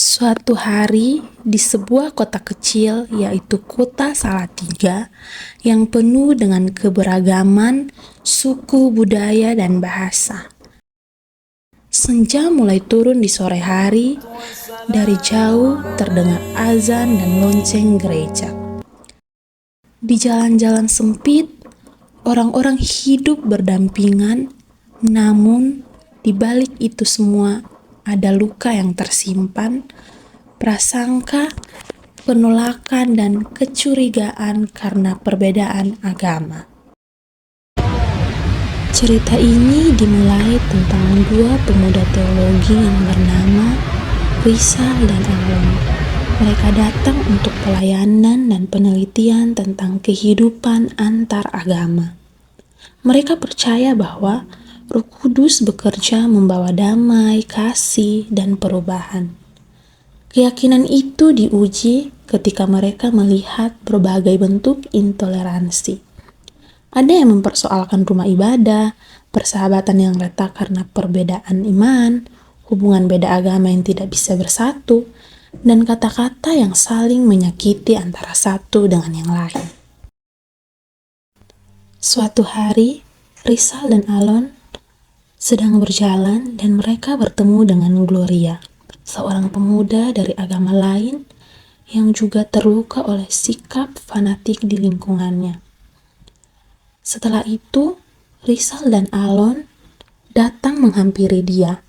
Suatu hari, di sebuah kota kecil, yaitu kota Salatiga, yang penuh dengan keberagaman suku, budaya, dan bahasa. Senja mulai turun di sore hari, dari jauh terdengar azan dan lonceng gereja. Di jalan-jalan sempit, orang-orang hidup berdampingan, namun di balik itu semua ada luka yang tersimpan, prasangka, penolakan, dan kecurigaan karena perbedaan agama. Cerita ini dimulai tentang dua pemuda teologi yang bernama Rizal dan Alon. Mereka datang untuk pelayanan dan penelitian tentang kehidupan antar agama. Mereka percaya bahwa Roh Kudus bekerja membawa damai, kasih, dan perubahan. Keyakinan itu diuji ketika mereka melihat berbagai bentuk intoleransi. Ada yang mempersoalkan rumah ibadah, persahabatan yang retak karena perbedaan iman, hubungan beda agama yang tidak bisa bersatu, dan kata-kata yang saling menyakiti antara satu dengan yang lain. Suatu hari, Rizal dan Alon sedang berjalan dan mereka bertemu dengan Gloria, seorang pemuda dari agama lain yang juga terluka oleh sikap fanatik di lingkungannya. Setelah itu, Rizal dan Alon datang menghampiri dia.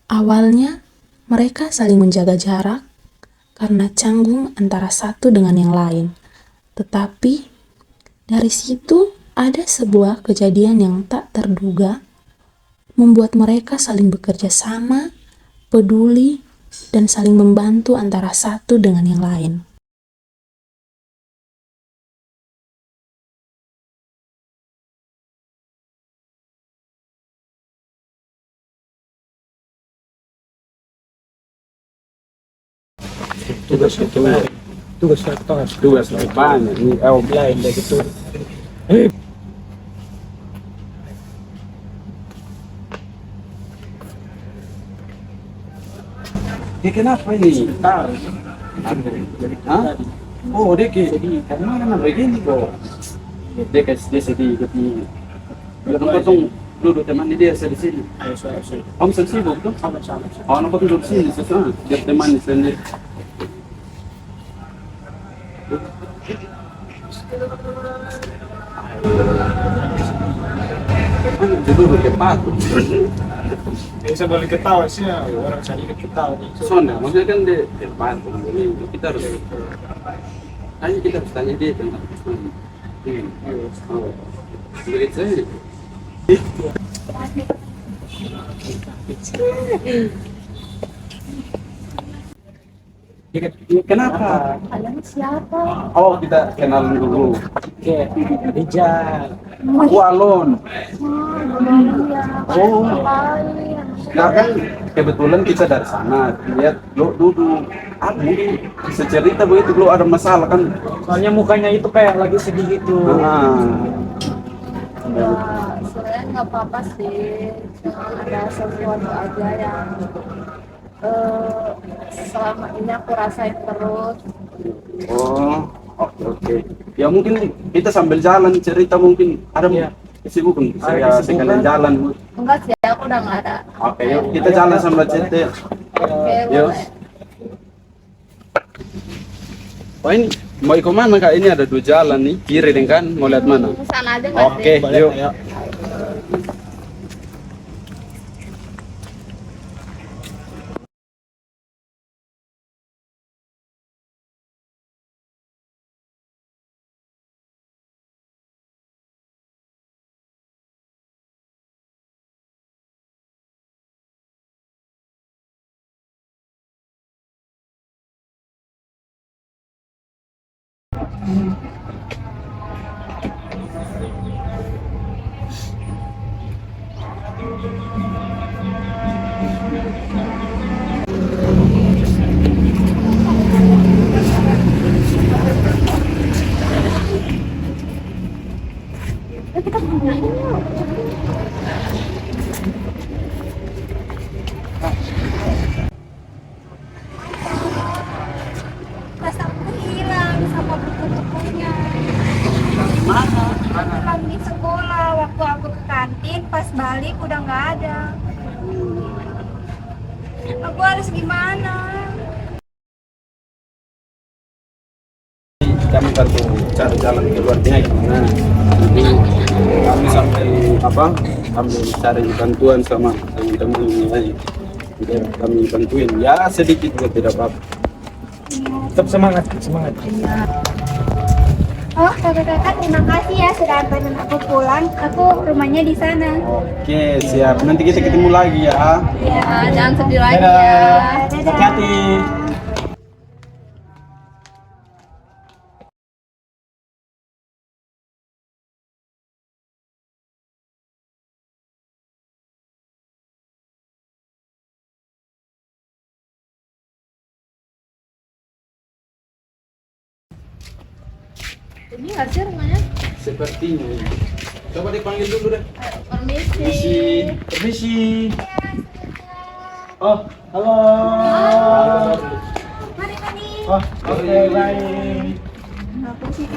Awalnya, mereka saling menjaga jarak karena canggung antara satu dengan yang lain. Tetapi, dari situ ada sebuah kejadian yang tak terduga membuat mereka saling bekerja sama, peduli, dan saling membantu antara satu dengan yang lain. Tugas lebih banyak ini lain dari itu. Dia kenapa ini? Hah? Oh, dia karena begini kok. Dia sedih begini. Kalau potong duduk temani dia di sini. Om sibuk tuh? Sama-sama. Oh, nampak duduk sini sesuatu. Dia temani sendiri. Duduk ke patung. Bisa boleh ketawa sih ya, orang sedikit ketawa nih. Soalnya, maksudnya kan dia patung. Kita harus tanya dia tentang begitu saja. Kenapa? Kalian siapa? Oh, kita kenal dulu. Oke, Rijal. Aku Alon. Oh, Nah kan kebetulan kita dari sana. Lihat lo duduk. Mungkin bisa cerita begitu lo ada masalah kan? Soalnya mukanya itu kayak lagi sedih gitu. ya, sebenarnya nggak apa-apa sih. Cuma ada sesuatu aja yang selama ini aku rasain terus. Oh, oke. Ya mungkin kita sambil jalan cerita mungkin ada kesibukan. Saya sekalian jalan. Enggak sih, aku udah nggak ada. Oke, yuk kita jalan sambil cerita. Oke, Yuk. boleh. Oh ini mau ikut mana kak? Ini ada dua jalan nih, kiri dan kan? Mau lihat mana? Ke sana aja nggak Oke, sih? yuk. harus gimana? Kami bantu cari jalan keluarnya gimana. Jadi kami sampai kami cari bantuan sama teman-teman yang lain. Jadi kami bantuin ya sedikit juga tidak apa-apa. Tetap semangat, semangat. Oh, kakak-kakak terima kasih ya sudah antarin aku pulang. Aku rumahnya di sana. Oke, siap. Nanti kita ketemu lagi ya. Ya, jangan sedih lagi Dadah. ya. Hati-hati. Ini nggak sih rumahnya? Sepertinya ini. Coba dipanggil dulu deh. Permisi. Permisi. Oh, halo. Mari, mari. Oh, oke, baik. Apa sih?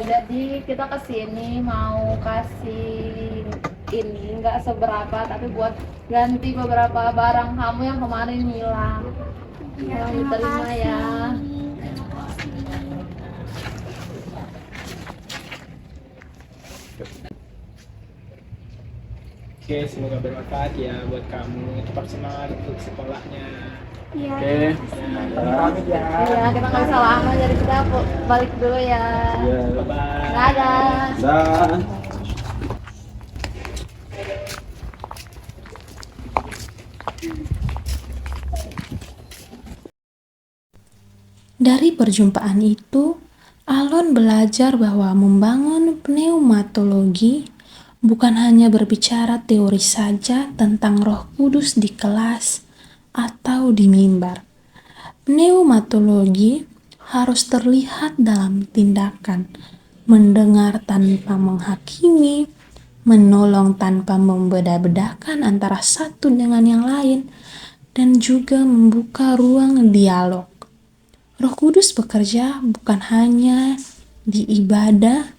Jadi kita kesini mau kasih ini nggak seberapa tapi buat ganti beberapa barang kamu yang kemarin hilang. Tolong diterima ya. Oke, semoga bermanfaat ya buat kamu. Tetap semangat untuk sekolahnya. Iya. Oke. Pamit ya. Iya, kita nggak bisa lama jadi kita balik dulu ya. Ya. Bye-bye. Dadah. Dah. Dari perjumpaan itu, Alon belajar bahwa membangun pneumatologi bukan hanya berbicara teori saja tentang Roh Kudus di kelas atau di mimbar. Pneumatologi harus terlihat dalam tindakan, mendengar tanpa menghakimi, menolong tanpa membeda-bedakan antara satu dengan yang lain, dan juga membuka ruang dialog. Roh Kudus bekerja bukan hanya di ibadah,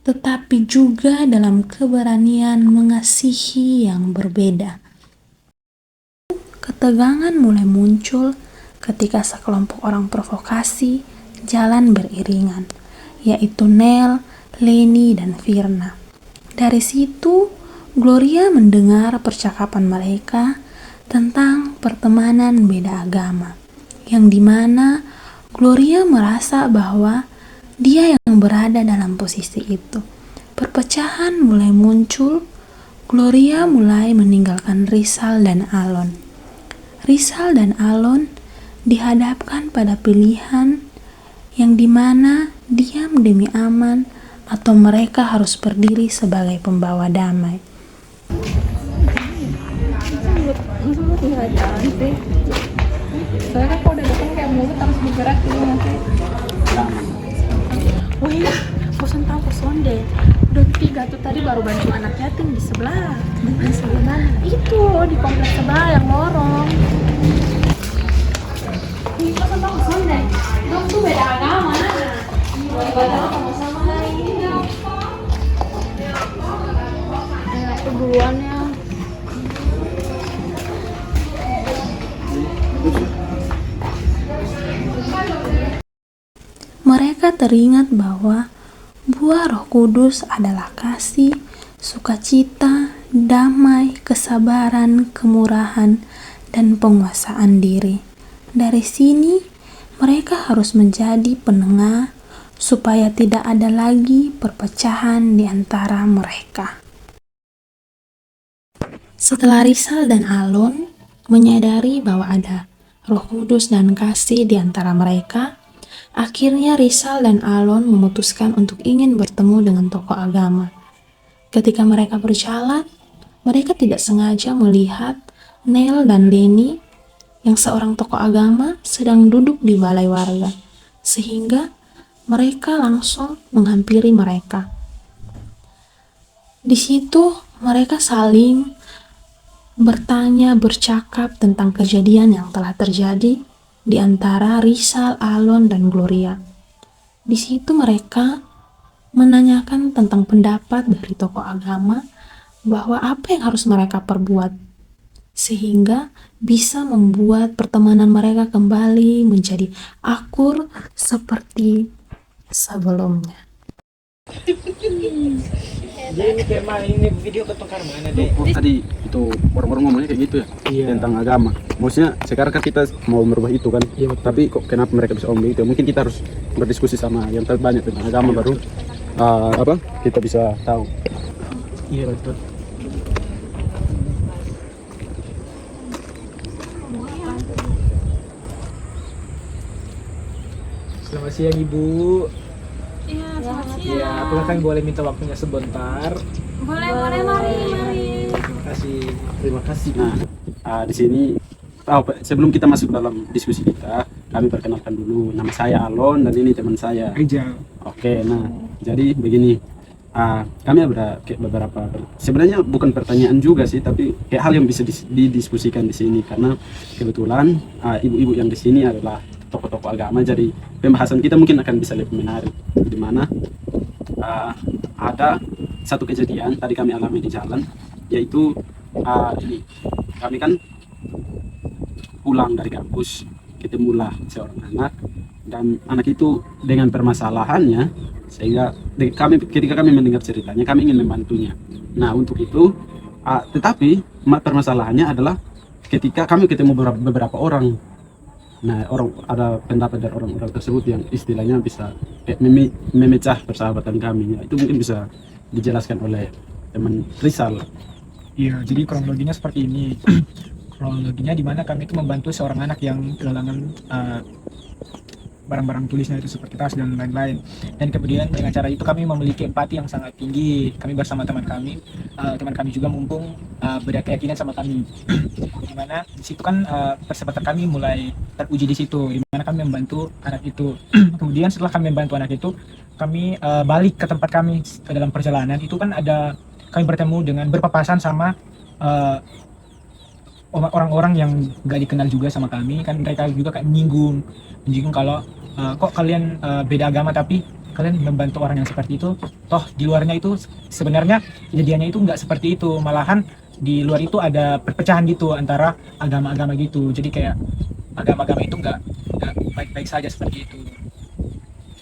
tetapi juga dalam keberanian mengasihi yang berbeda. Ketegangan mulai muncul ketika sekelompok orang provokasi jalan beriringan, yaitu Nel, Leni, dan Firna. Dari situ, Gloria mendengar percakapan mereka tentang pertemanan beda agama, yang dimana Gloria merasa bahwa dia yang berada dalam posisi itu. Perpecahan mulai muncul. Gloria mulai meninggalkan Rizal dan Alon. Rizal dan Alon dihadapkan pada pilihan yang dimana diam demi aman atau mereka harus berdiri sebagai pembawa damai. Nggak jalan sih. Soalnya kan kalau udah datang kayak mulut harus bergerak gitu nanti. Oh iya, bosan tahu bosan deh. Udah 3 tuh tadi baru bantu anak yatim di sebelah. Di sebelah mana? Itu di kompleks sebelah yang lorong. Ini bosan tahu bosan deh. Dong tuh beda agama. Ibadah sama-sama hari. Aku duluan ya. Mereka teringat bahwa buah Roh Kudus adalah kasih, sukacita, damai, kesabaran, kemurahan, dan penguasaan diri. Dari sini, mereka harus menjadi penengah supaya tidak ada lagi perpecahan di antara mereka. Setelah Rizal dan Alon menyadari bahwa ada Roh Kudus dan kasih di antara mereka, akhirnya Rizal dan Alon memutuskan untuk ingin bertemu dengan tokoh agama. Ketika mereka berjalan, mereka tidak sengaja melihat Nel dan Leni yang seorang tokoh agama sedang duduk di balai warga, sehingga mereka langsung menghampiri mereka. Di situ mereka saling bertanya, bercakap tentang kejadian yang telah terjadi di antara Rizal, Alon, dan Gloria. Di situ mereka menanyakan tentang pendapat dari tokoh agama bahwa apa yang harus mereka perbuat. sehingga bisa membuat pertemanan mereka kembali menjadi akur seperti sebelumnya. Jadi ini tema ini video ketengkar mana deh? Oh, tadi itu orang-orang ngomongnya kayak gitu ya, Iya. tentang agama. Maksudnya sekarang kan kita mau merubah itu kan, Iya, betul. tapi kok kenapa mereka bisa ngomong gitu? Mungkin kita harus berdiskusi sama yang terbanyak tentang agama baru kita bisa tahu. Iya betul. Selamat siang Ibu. Iya, selamat Ya, apakah kami boleh minta waktunya sebentar? Boleh, mari. Terima kasih. Terima kasih. Nah, di sini sebelum kita masuk dalam diskusi kita, kami perkenalkan dulu. Nama saya Alon dan ini teman saya. Rijal. Oke, nah jadi begini. Kami ada kayak beberapa sebenarnya bukan pertanyaan juga sih, tapi kayak hal yang bisa didiskusikan di sini karena kebetulan ibu-ibu yang di sini adalah tokoh-tokoh agama, jadi pembahasan kita mungkin akan bisa lebih menarik. Di mana ada satu kejadian tadi kami alami di jalan, yaitu ini kami kan pulang dari kampus, ketemulah seorang anak, dan anak itu dengan permasalahannya, sehingga ketika kami mendengar ceritanya kami ingin membantunya. Nah untuk itu tetapi permasalahannya adalah ketika kami ketemu beberapa orang, nah ada pendapat dari orang-orang tersebut yang istilahnya bisa kayak memecah persahabatan kami. Ya, itu mungkin bisa dijelaskan oleh teman Rizal. Iya, jadi kronologinya seperti ini. Kronologinya di mana kami itu membantu seorang anak yang kehilangan barang-barang tulisnya itu seperti tas dan lain-lain. Dan kemudian dengan cara itu kami memiliki empati yang sangat tinggi. Kami bersama teman kami juga mumpung beda keyakinan sama kami. Di mana di situ kan persahabatan kami mulai teruji di situ. Di mana kami membantu anak itu. Kemudian setelah kami membantu anak itu, kami balik ke tempat kami dalam perjalanan. Itu kan kami bertemu dengan berpapasan sama orang-orang yang gak dikenal juga sama kami. Kan mereka juga kayak menyinggung kalau kok kalian beda agama tapi kalian membantu orang yang seperti itu, toh di luarnya itu sebenarnya kejadiannya itu nggak seperti itu, malahan di luar itu ada perpecahan gitu antara agama-agama gitu. Jadi kayak agama-agama itu nggak baik-baik saja seperti itu.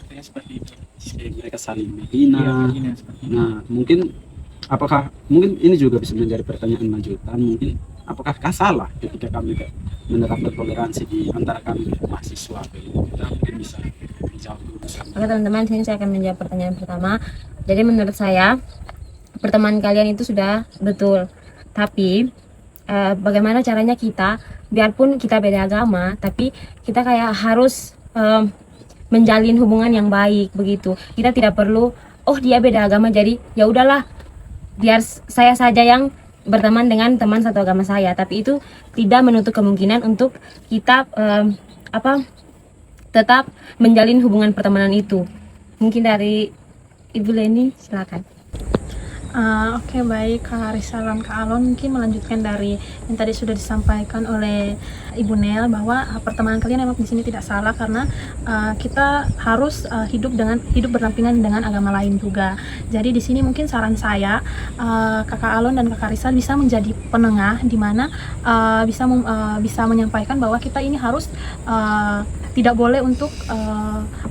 Kayaknya seperti itu. Mereka saling menghina. Iya, begini, seperti itu. Nah mungkin ini juga bisa menjadi pertanyaan lanjutan, mungkin apakah salah ketika kami menerapkan toleransi di antara kami mahasiswa? Kita mungkin bisa menjawab dulu. Oke teman-teman, sini saya akan menjawab pertanyaan pertama. Jadi menurut saya pertemanan kalian itu sudah betul, tapi bagaimana caranya kita, biarpun kita beda agama, tapi kita kayak harus menjalin hubungan yang baik begitu. Kita tidak perlu, oh dia beda agama jadi ya udahlah, biar saya saja yang berteman dengan teman satu agama saya. Tapi itu tidak menutup kemungkinan untuk kita tetap menjalin hubungan pertemanan itu. Mungkin dari Ibu Leni, silakan. Oke, baik Kak Rizal dan Kak Alon, mungkin melanjutkan dari yang tadi sudah disampaikan oleh Ibu Nel bahwa pertemanan kalian memang di sini tidak salah karena kita harus hidup berdampingan dengan agama lain juga. Jadi di sini mungkin saran saya Kakak Alon dan Kakak Rizal bisa menjadi penengah di mana bisa menyampaikan bahwa kita ini harus tidak boleh untuk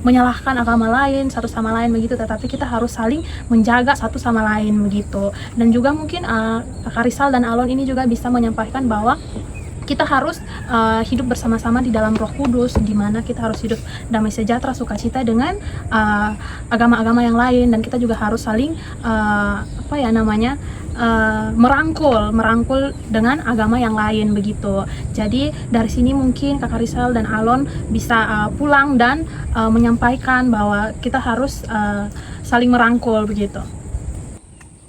menyalahkan agama lain satu sama lain begitu, tetapi kita harus saling menjaga satu sama lain begitu. Dan juga mungkin Kakak Rizal dan Alon ini juga bisa menyampaikan bahwa kita harus hidup bersama-sama di dalam Roh Kudus, di mana kita harus hidup damai sejahtera sukacita dengan agama-agama yang lain, dan kita juga harus saling merangkul dengan agama yang lain begitu. Jadi dari sini mungkin Kakak Rizal dan Alon bisa pulang dan menyampaikan bahwa kita harus saling merangkul begitu.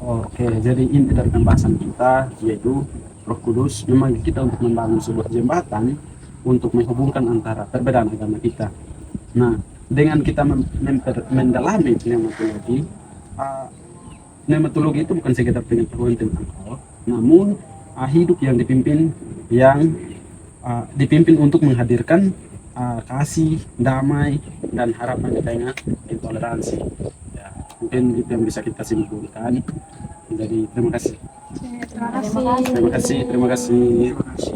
Oke, jadi inti dari pembahasan kita yaitu Roh Kudus memanggil kita untuk membangun sebuah jembatan untuk menghubungkan antara perbedaan agama kita. Nah, dengan kita mendalami pneumatologi itu bukan sekedar pengetahuan tentang Allah, namun hidup yang dipimpin untuk menghadirkan kasih, damai, dan harapan di tengah intoleransi. Ya, mungkin itu yang bisa kita simpulkan. Jadi terima kasih. Terima kasih. Terima kasih, terima kasih. Terima kasih.